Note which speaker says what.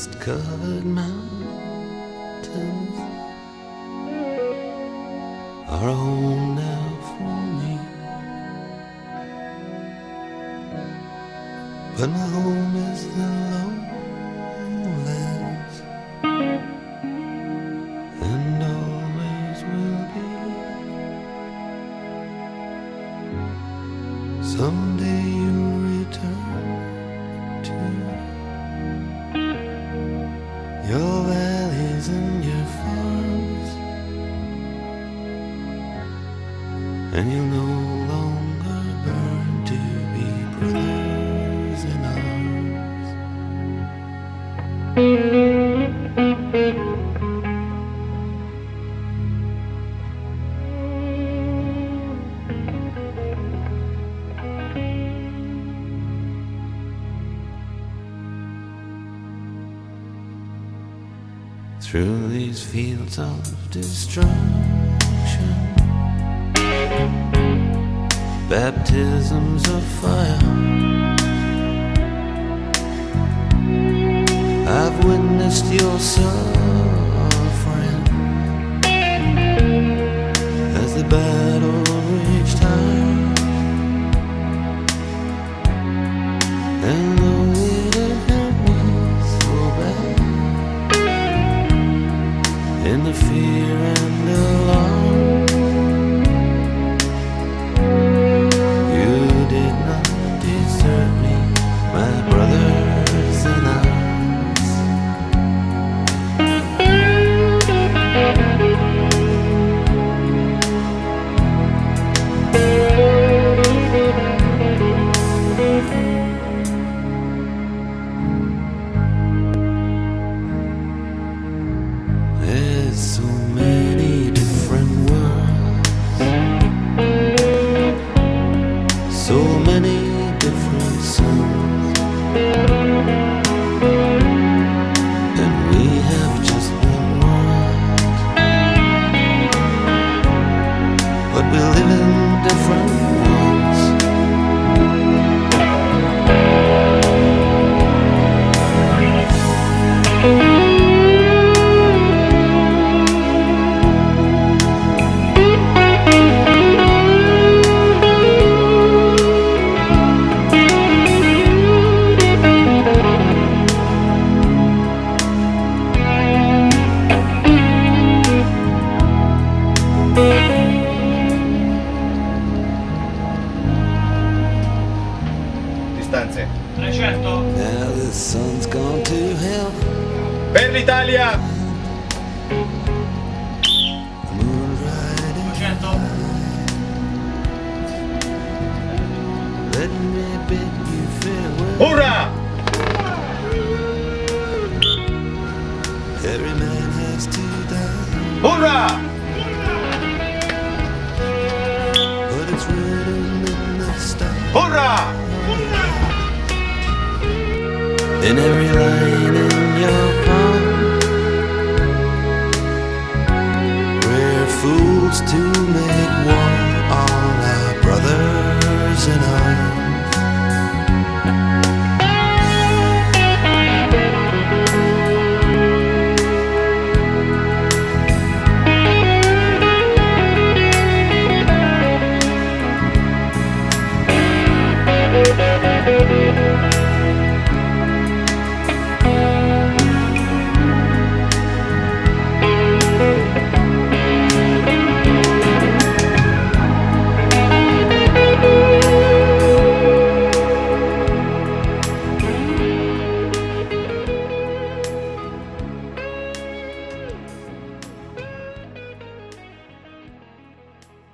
Speaker 1: mist-covered mountains are a home now for me. But my home is the lowlands, and always will be. Someday you'll return to your valleys and your farms, and you'll no longer burn to be brothers in arms. Through these fields of destruction, baptisms of fire, I've witnessed your suffering as the battle raged high. And though it hurt me so bad, in the fear and alarm, you did not desert me, my brothers in arms. There's so many different worlds, so many different suns, and we have just one world, but we live in different ones.
Speaker 2: Distanze.
Speaker 3: 300.
Speaker 1: Now the sun's gone to hell.
Speaker 2: Per l'Italia!
Speaker 1: Moon riding,
Speaker 3: 200.
Speaker 1: let me bid you farewell.
Speaker 2: Urrà!
Speaker 1: Every man has to die,
Speaker 2: Urrà!
Speaker 1: but it's written in the stars.
Speaker 2: Urrà!
Speaker 1: In every line in your palm, rare fools to make one.